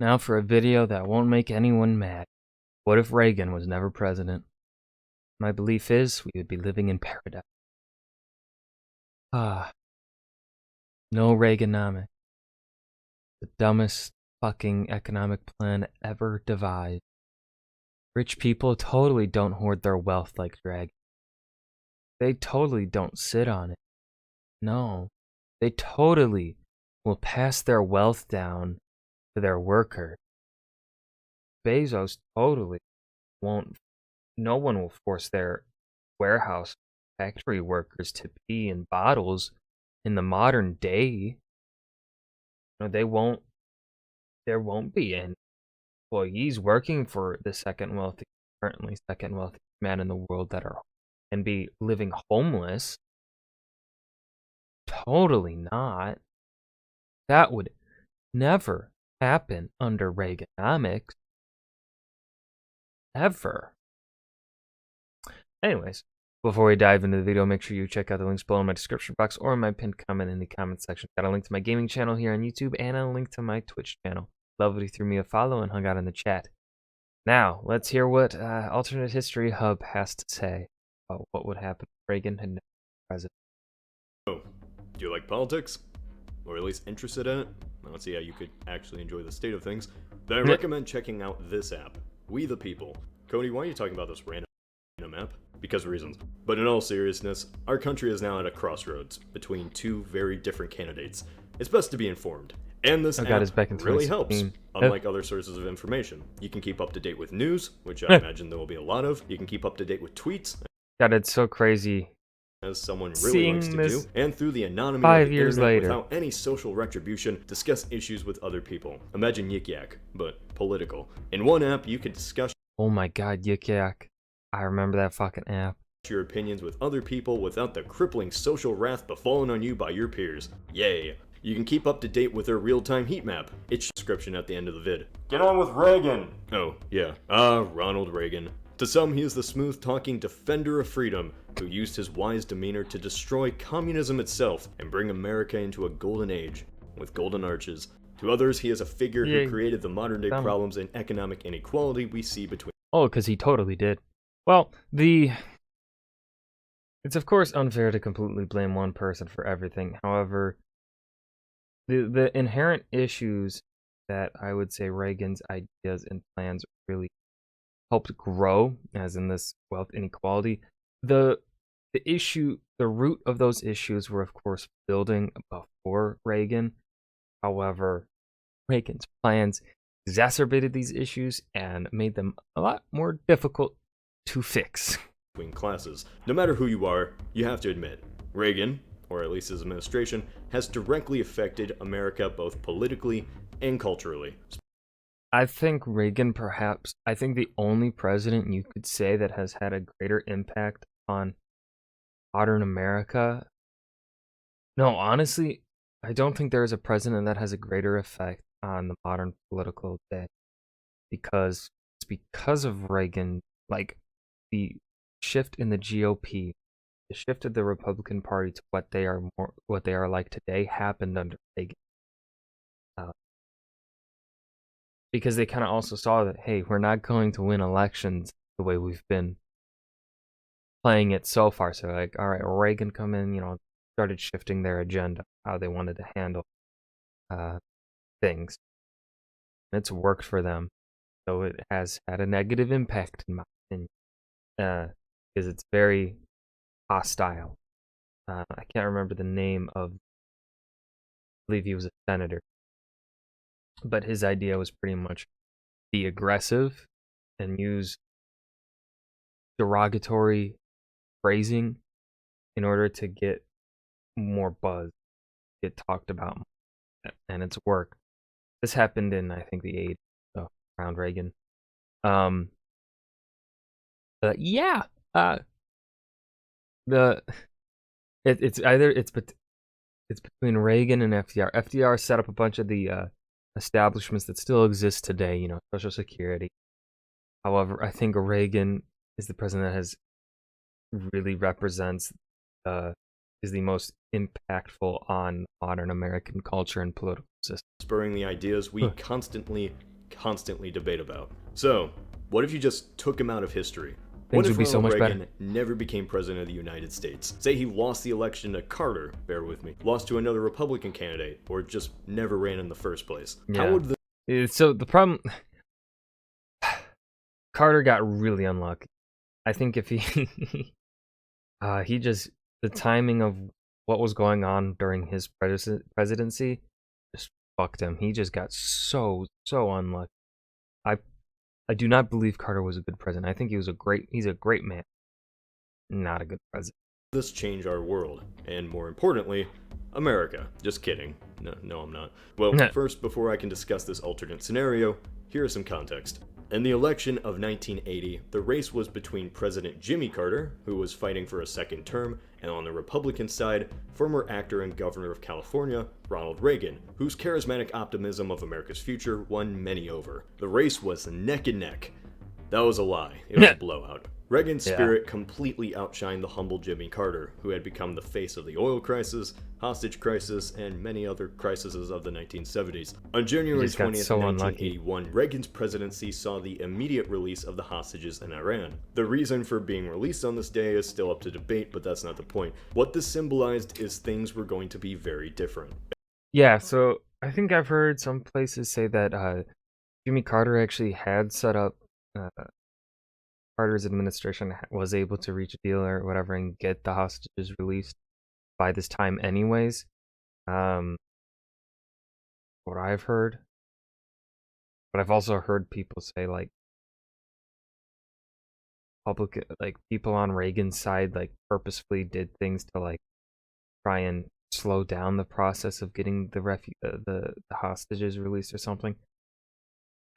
Now for a video that won't make anyone mad. What if Reagan was never president? My belief is we would be living in paradise. No Reaganomics. The dumbest fucking economic plan ever devised. Rich people totally don't hoard their wealth like Reagan. They totally don't sit on it. No. They totally will pass their wealth down to their workers. Bezos totally won't. No one will force their warehouse factory workers to pee in bottles in the modern day. No, they won't. There won't be any employees working for the currently second wealthy man in the world that are and be living homeless. Totally not. That would never happen under Reaganomics. Ever. Anyways, before we dive into the video, make sure you check out the links below in my description box or in my pinned comment in the comment section. Got a link to my gaming channel here on YouTube and a link to my Twitch channel. Love if you threw me a follow and hung out in the chat. Now, let's hear what Alternate History Hub has to say about what would happen if Reagan had never been president. Oh, do you like politics? Or at least interested in it? Let's see how you could actually enjoy the state of things. Then I recommend checking out this app, We the People. Cody, why are you talking about this random app? Because of reasons. But in all seriousness, our country is now at a crossroads between two very different candidates. It's best to be informed. And this app really helps, unlike other sources of information. You can keep up to date with news, which I imagine there will be a lot of. You can keep up to date with tweets. God, it's so crazy. As someone really likes to do, and through the anonymity of the internet later, without any social retribution, discuss issues with other people. Imagine Yik Yak, but political. In one app, you can discuss oh my god, Yik Yak. I remember that fucking app. Your opinions with other people without the crippling social wrath befallen on you by your peers. Yay! You can keep up to date with their real-time heat map. It's description at the end of the vid. Get on with Reagan! Oh, yeah. Ronald Reagan. To some, he is the smooth-talking defender of freedom, who used his wise demeanor to destroy communism itself and bring America into a golden age, with golden arches. To others, he is a figure who created the modern-day problems and economic inequality we see between... Oh, because he totally did. Well, it's of course unfair to completely blame one person for everything. However, the inherent issues that I would say Reagan's ideas and plans really helped grow, as in this wealth inequality, the root of those issues were of course building before Reagan. However, Reagan's plans exacerbated these issues and made them a lot more difficult to fix. Between classes. No matter who you are, you have to admit, Reagan, or at least his administration, has directly affected America both politically and culturally. I think Reagan, I think the only president you could say that has had a greater impact on modern America. No, honestly, I don't think there is a president that has a greater effect on the modern political day. Because it's because of Reagan, like the shift in the GOP, the shift of the Republican Party to what they are like today happened under Reagan. Because they kind of also saw that, hey, we're not going to win elections the way we've been playing it so far. So like, all right, Reagan come in, started shifting their agenda, how they wanted to handle things. It's worked for them. So it has had a negative impact in my opinion. Because it's very hostile. I can't remember the name of, I believe he was a senator. But his idea was pretty much be aggressive and use derogatory phrasing in order to get more buzz, get talked about more. And it's worked. This happened in, I think, the 80s, so around Reagan. But yeah, it's between Reagan and FDR. FDR set up a bunch of the establishments that still exist today, Social Security. However, I think Reagan is the president that has really represents is the most impactful on modern American culture and political system. Spurring the ideas we constantly constantly debate about. So, what if you just took him out of history? Things What if would be so Ronald much Reagan better. never became president of the United States? Say he lost the election to Carter, bear with me, lost to another Republican candidate, or just never ran in the first place. How Yeah. would So the problem, Carter got really unlucky. I think if he, he just the timing of what was going on during his presidency just fucked him. He just got so unlucky. I I do not believe Carter was a good president. I think he's a great man, not a good president. this change our world? And more importantly, America. Just kidding. No, I'm not. Well, first, before I can discuss this alternate scenario, here is some context. In the election of 1980, the race was between President Jimmy Carter, who was fighting for a second term, and on the Republican side, former actor and governor of California, Ronald Reagan, whose charismatic optimism of America's future won many over. The race was neck and neck. That was a lie. It was a blowout. Reagan's spirit completely outshined the humble Jimmy Carter, who had become the face of the oil crisis, hostage crisis, and many other crises of the 1970s. On January 20th, 1981, Reagan's presidency saw the immediate release of the hostages in Iran. The reason for being released on this day is still up to debate, but that's not the point. What this symbolized is things were going to be very different. Yeah, so I think I've heard some places say that Jimmy Carter actually had set up Carter's administration was able to reach a deal or whatever and get the hostages released by this time anyways. What I've heard. But I've also heard people say like people on Reagan's side like purposefully did things to like try and slow down the process of getting the hostages released or something.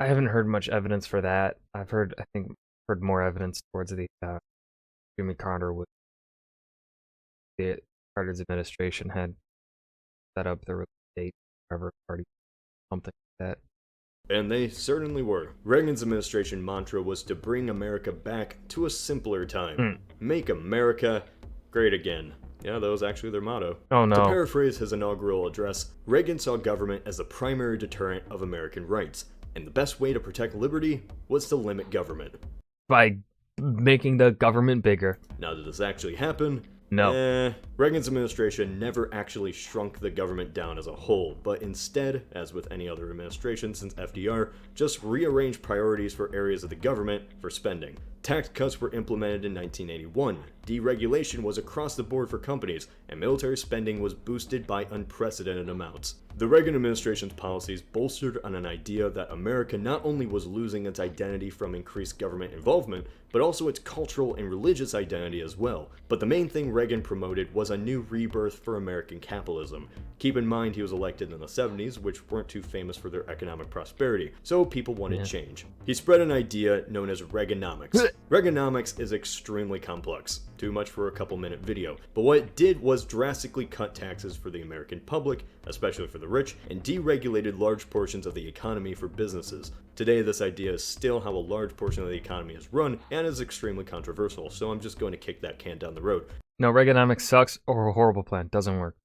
I haven't heard much evidence for that. I think heard more evidence towards the Jimmy Carter with the Carter's administration had set up the date, whatever party, something like that. And they certainly were. Reagan's administration mantra was to bring America back to a simpler time. Make America great again. Yeah, that was actually their motto. Oh no. To paraphrase his inaugural address, Reagan saw government as the primary deterrent of American rights, and the best way to protect liberty was to limit government. By making the government bigger. Now, did this actually happen? No. Reagan's administration never actually shrunk the government down as a whole, but instead, as with any other administration since FDR, just rearranged priorities for areas of the government for spending. Tax cuts were implemented in 1981, deregulation was across the board for companies, and military spending was boosted by unprecedented amounts. The Reagan administration's policies bolstered on an idea that America not only was losing its identity from increased government involvement, but also its cultural and religious identity as well. But the main thing Reagan promoted was a new rebirth for American capitalism. Keep in mind he was elected in the 70s, which weren't too famous for their economic prosperity, so people wanted change. He spread an idea known as Reaganomics. Reaganomics is extremely complex, too much for a couple-minute video, but what it did was drastically cut taxes for the American public, especially for the rich, and deregulated large portions of the economy for businesses. Today, this idea is still how a large portion of the economy is run, and is extremely controversial, so I'm just going to kick that can down the road. No, Reaganomics sucks or a horrible plan. Doesn't work.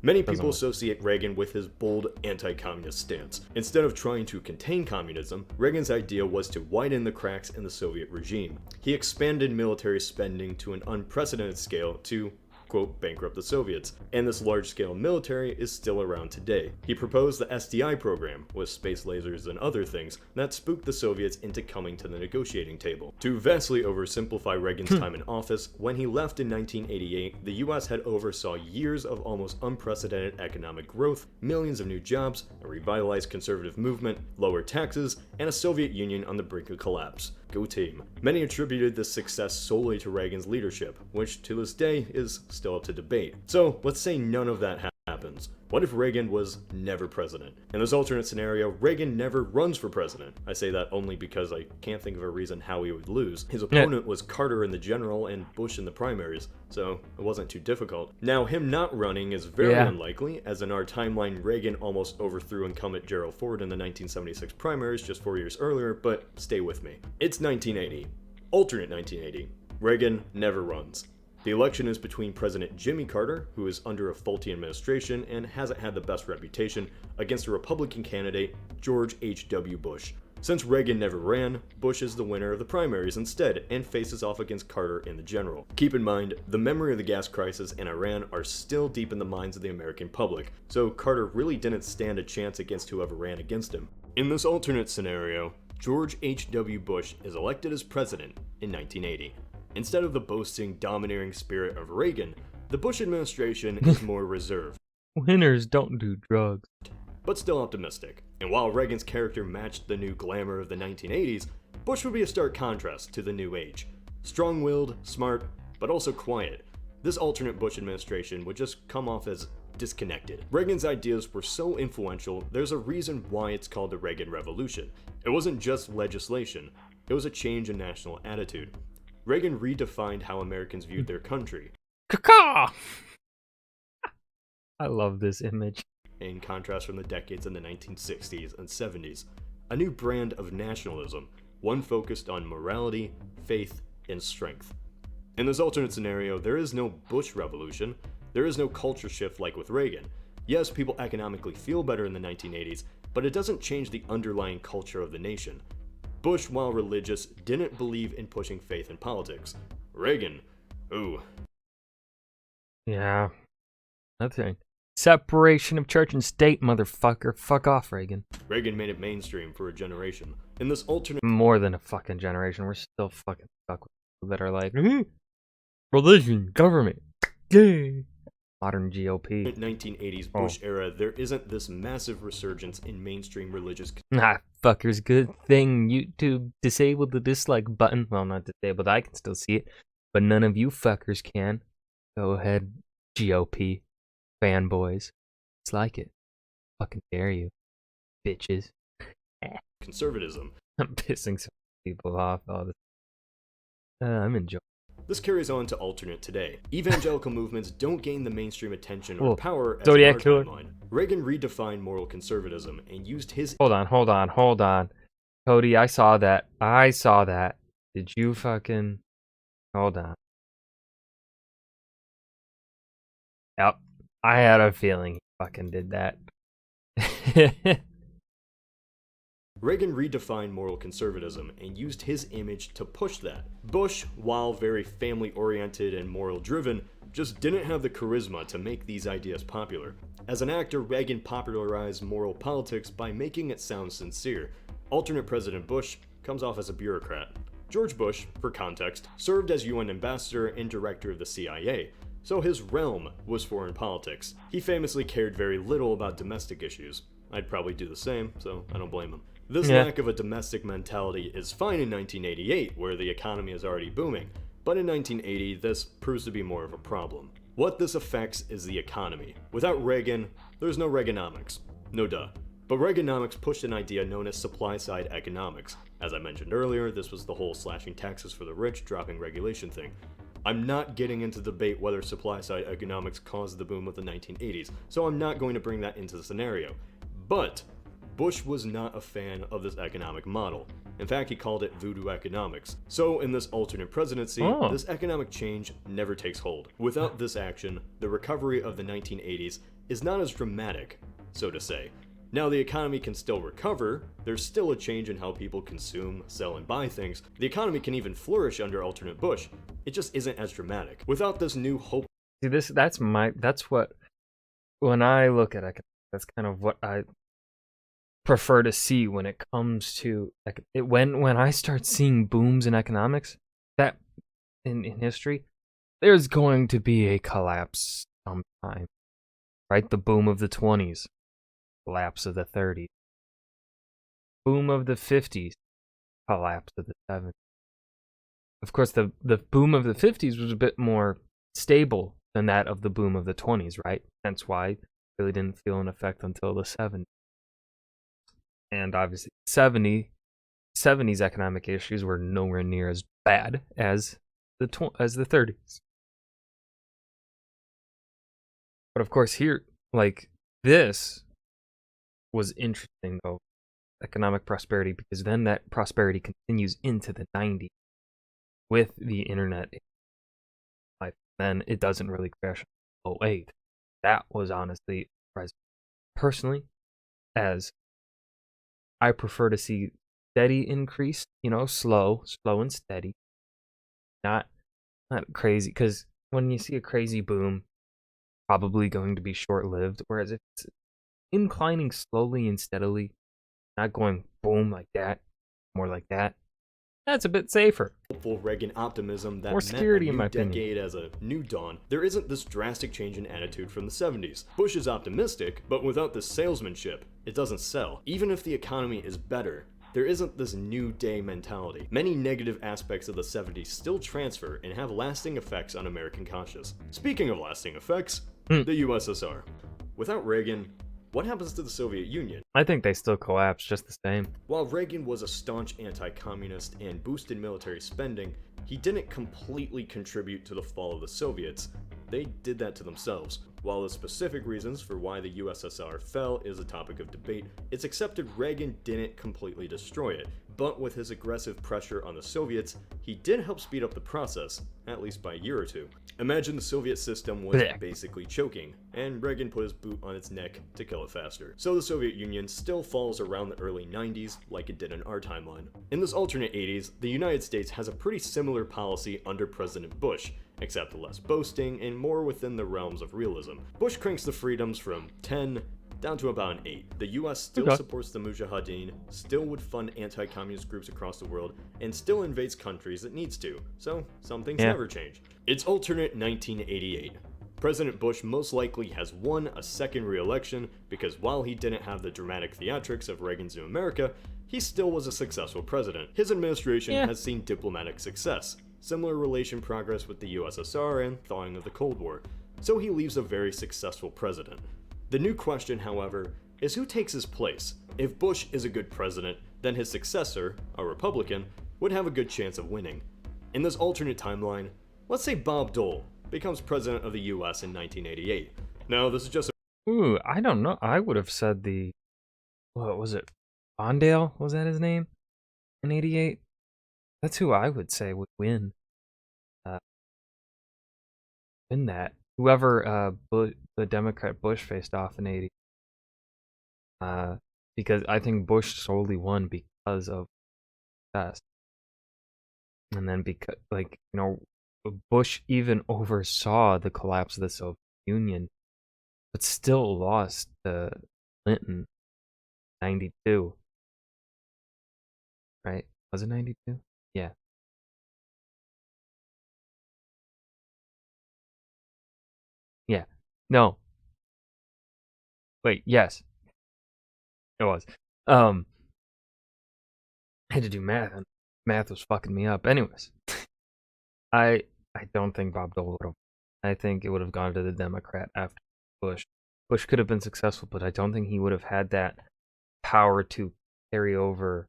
Many people associate Reagan with his bold anti-communist stance. Instead of trying to contain communism, Reagan's idea was to widen the cracks in the Soviet regime. He expanded military spending to an unprecedented scale to, quote, bankrupt the Soviets, and this large-scale military is still around today. He proposed the SDI program, with space lasers and other things, that spooked the Soviets into coming to the negotiating table. To vastly oversimplify Reagan's time in office, when he left in 1988, the US had oversaw years of almost unprecedented economic growth, millions of new jobs, a revitalized conservative movement, lower taxes, and a Soviet Union on the brink of collapse. Go team. Many attributed this success solely to Reagan's leadership, which to this day is still up to debate. So let's say none of that happens. What if Reagan was never president? In this alternate scenario, Reagan never runs for president. I say that only because I can't think of a reason how he would lose. His opponent was Carter in the general and Bush in the primaries, so it wasn't too difficult. Now, him not running is very unlikely, as in our timeline, Reagan almost overthrew incumbent Gerald Ford in the 1976 primaries just 4 years earlier, but stay with me. It's 1980. Alternate 1980. Reagan never runs. The election is between President Jimmy Carter, who is under a faulty administration and hasn't had the best reputation, against a Republican candidate, George H.W. Bush. Since Reagan never ran, Bush is the winner of the primaries instead and faces off against Carter in the general. Keep in mind, the memory of the gas crisis and Iran are still deep in the minds of the American public, so Carter really didn't stand a chance against whoever ran against him. In this alternate scenario, George H.W. Bush is elected as president in 1980. Instead of the boasting, domineering spirit of Reagan, the Bush administration is more reserved. Winners don't do drugs. But still optimistic. And while Reagan's character matched the new glamour of the 1980s, Bush would be a stark contrast to the new age. Strong-willed, smart, but also quiet. This alternate Bush administration would just come off as disconnected. Reagan's ideas were so influential, there's a reason why it's called the Reagan Revolution. It wasn't just legislation, it was a change in national attitude. Reagan redefined how Americans viewed their country. Caw! I love this image. In contrast from the decades in the 1960s and 70s, a new brand of nationalism, one focused on morality, faith, and strength. In this alternate scenario, there is no Bush revolution, there is no culture shift like with Reagan. Yes, people economically feel better in the 1980s, but it doesn't change the underlying culture of the nation. Bush, while religious, didn't believe in pushing faith in politics. Reagan, ooh. Yeah. Nothing. Separation of church and state, motherfucker. Fuck off, Reagan. Reagan made it mainstream for a generation. In this alternate... More than a fucking generation. We're still fucking stuck with people that are like, religion, government, gay. Modern GOP. 1980s Bush era, there isn't this massive resurgence in mainstream religious... Nah, fuckers, good thing YouTube disabled the dislike button. Well, not disabled, I can still see it. But none of you fuckers can. Go ahead, GOP. Fanboys. It's like it. Fucking dare you. Bitches. Conservatism. I'm pissing some people off all this. I'm enjoying. This carries on to alternate today. Evangelical movements don't gain the mainstream attention or Whoa. power as Zodiac our killer. timeline. Reagan redefined moral conservatism and used his... Hold on. Cody, I saw that. Did you fucking... Hold on. Yep. I had a feeling he fucking did that. Reagan redefined moral conservatism and used his image to push that. Bush, while very family-oriented and moral-driven, just didn't have the charisma to make these ideas popular. As an actor, Reagan popularized moral politics by making it sound sincere. Alternate President Bush comes off as a bureaucrat. George Bush, for context, served as UN ambassador and director of the CIA, so his realm was foreign politics. He famously cared very little about domestic issues. I'd probably do the same, so I don't blame him. This lack of a domestic mentality is fine in 1988, where the economy is already booming, but in 1980, this proves to be more of a problem. What this affects is the economy. Without Reagan, there's no Reaganomics. No duh. But Reaganomics pushed an idea known as supply-side economics. As I mentioned earlier, this was the whole slashing taxes for the rich, dropping regulation thing. I'm not getting into the debate whether supply-side economics caused the boom of the 1980s, so I'm not going to bring that into the scenario. But Bush was not a fan of this economic model. In fact, he called it voodoo economics. So in this alternate presidency, this economic change never takes hold. Without this action, the recovery of the 1980s is not as dramatic, so to say. Now, the economy can still recover, there's still a change in how people consume, sell, and buy things. The economy can even flourish under alternate Bush. It just isn't as dramatic. Without this new hope... See, that's what, when I look at economics, that's kind of what I prefer to see when it comes to, when I start seeing booms in economics, that, in history, there's going to be a collapse sometime, right? The boom of the 20s. Collapse of the 30s. Boom of the 50s. Collapse of the 70s. Of course, the boom of the 50s was a bit more stable than that of the boom of the 20s, right? That's why it really didn't feel an effect until the 70s. And obviously, 70s economic issues were nowhere near as bad as the 30s. But of course, here, like, this was interesting, though, economic prosperity, because then that prosperity continues into the 90s with the internet. Then it doesn't really crash in 08. That was honestly surprising. Personally, as I prefer to see steady increase, slow and steady. Not crazy, because when you see a crazy boom, probably going to be short-lived, whereas if it's inclining slowly and steadily, not going boom like that, more like that, that's a bit safer. Hopeful Reagan optimism that More meant security, a in new my opinion. decade as a new dawn, there isn't this drastic change in attitude from the 70s. Bush is optimistic, but without the salesmanship, it doesn't sell. Even if the economy is better, there isn't this new day mentality. Many negative aspects of the 70s still transfer and have lasting effects on American conscience. Speaking of lasting effects, the USSR. Without Reagan, what happens to the Soviet Union? I think they still collapse just the same. While Reagan was a staunch anti-communist and boosted military spending, he didn't completely contribute to the fall of the Soviets. They did that to themselves. While the specific reasons for why the USSR fell is a topic of debate, it's accepted Reagan didn't completely destroy it, but with his aggressive pressure on the Soviets, he did help speed up the process, at least by a year or two. Imagine the Soviet system was basically choking, and Reagan put his boot on its neck to kill it faster. So the Soviet Union still falls around the early 90s like it did in our timeline. In this alternate 80s, the United States has a pretty similar policy under President Bush, except less boasting and more within the realms of realism. Bush cranks the freedoms from 10 down to about an 8. The US still supports the Mujahideen, still would fund anti-communist groups across the world, and still invades countries it needs to, so some things never change. It's alternate 1988. President Bush most likely has won a second re-election because while he didn't have the dramatic theatrics of Reagan's New America, he still was a successful president. His administration has seen diplomatic success, similar relation progress with the USSR and thawing of the Cold War, so he leaves a very successful president. The new question, however, is who takes his place? If Bush is a good president, then his successor, a Republican, would have a good chance of winning. In this alternate timeline, let's say Bob Dole becomes president of the US in 1988. Now, this is just a Ooh, I don't know. I would have said what was it? Mondale? Was that his name? In 88? That's who I would say would win. Win that. Whoever the Democrat Bush faced off in 80. Because I think Bush solely won because of success. And then because, Bush even oversaw the collapse of the Soviet Union, but still lost to Clinton 92. Right? Was it 92? Yeah. Yeah. No. Wait, yes. It was. I had to do math, and math was fucking me up. Anyways, I don't think Bob Dole would have. I think it would have gone to the Democrat after Bush. Bush could have been successful, but I don't think he would have had that power to carry over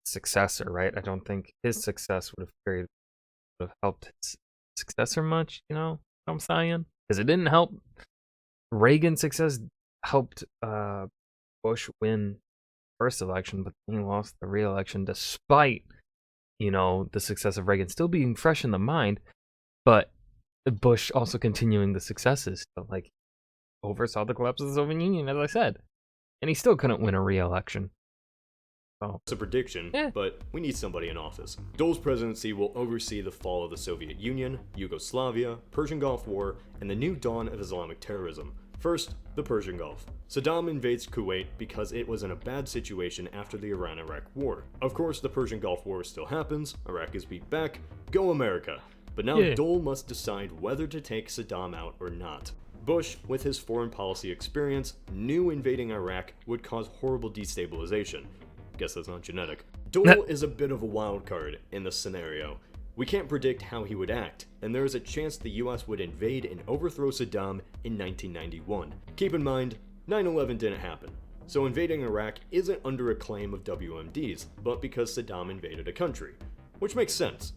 successor, right? I don't think his success would have helped his successor much, you know what I'm saying? Because it didn't help. Reagan's success helped Bush win first election, but he lost the re-election despite, the success of Reagan still being fresh in the mind, but Bush also continuing the successes. So, oversaw the collapse of the Soviet Union, as I said, and he still couldn't win a re-election. It's a prediction, but we need somebody in office. Dole's presidency will oversee the fall of the Soviet Union, Yugoslavia, Persian Gulf War, and the new dawn of Islamic terrorism. First, the Persian Gulf. Saddam invades Kuwait because it was in a bad situation after the Iran-Iraq War. Of course, the Persian Gulf War still happens, Iraq is beat back, go America. But now Dole must decide whether to take Saddam out or not. Bush, with his foreign policy experience, knew invading Iraq would cause horrible destabilization. Guess that's not genetic. Dole is a bit of a wild card in this scenario. We can't predict how he would act, and there is a chance the US would invade and overthrow Saddam in 1991. Keep in mind, 9/11 didn't happen, so invading Iraq isn't under a claim of WMDs, but because Saddam invaded a country, which makes sense,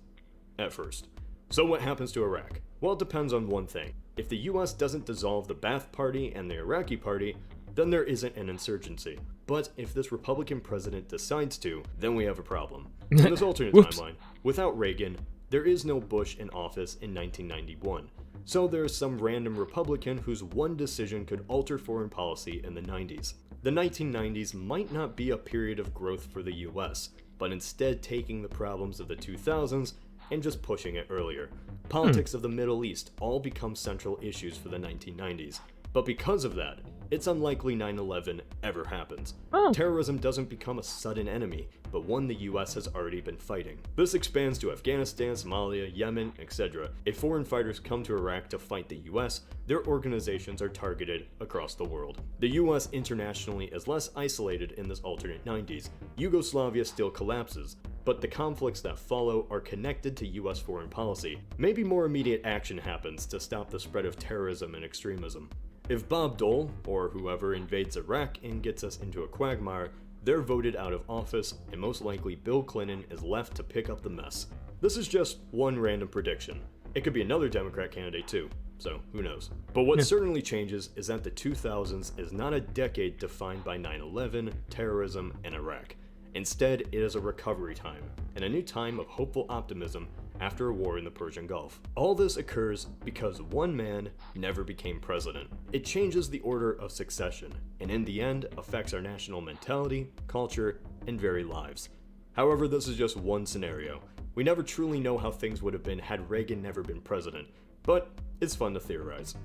at first. So what happens to Iraq? Well, it depends on one thing. If the US doesn't dissolve the Ba'ath Party and the Iraqi Party, then there isn't an insurgency. But if this Republican president decides to, then we have a problem. In this alternate timeline, without Reagan, there is no Bush in office in 1991. So there is some random Republican whose one decision could alter foreign policy in the 90s. The 1990s might not be a period of growth for the US, but instead taking the problems of the 2000s and just pushing it earlier. Politics of the Middle East all become central issues for the 1990s, but because of that, it's unlikely 9/11 ever happens. Terrorism doesn't become a sudden enemy, but one the US has already been fighting. This expands to Afghanistan, Somalia, Yemen, etc. If foreign fighters come to Iraq to fight the US, their organizations are targeted across the world. The US internationally is less isolated in this alternate 90s. Yugoslavia still collapses, but the conflicts that follow are connected to US foreign policy. Maybe more immediate action happens to stop the spread of terrorism and extremism. If Bob Dole, or whoever invades Iraq and gets us into a quagmire, they're voted out of office, and most likely Bill Clinton is left to pick up the mess. This is just one random prediction. It could be another Democrat candidate too, so who knows. But what certainly changes is that the 2000s is not a decade defined by 9/11, terrorism, and Iraq. Instead, it is a recovery time, and a new time of hopeful optimism after a war in the Persian Gulf. All this occurs because one man never became president. It changes the order of succession, and in the end affects our national mentality, culture, and very lives. However, this is just one scenario. We never truly know how things would have been had Reagan never been president, but it's fun to theorize.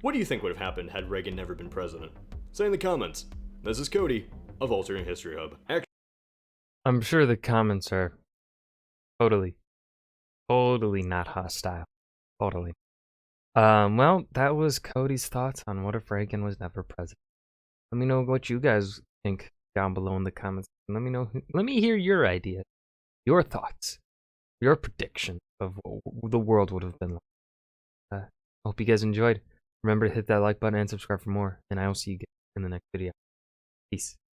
What do you think would have happened had Reagan never been president? Say in the comments. This is Cody of Alternate History Hub. I'm sure the comments are totally not hostile. Totally. Well, that was Cody's thoughts on what if Reagan was never president. Let me know what you guys think down below in the comments. Let me hear your idea, your thoughts, your prediction of what the world would have been like. Hope you guys enjoyed. Remember to hit that like button and subscribe for more, and I will see you guys in the next video. Peace.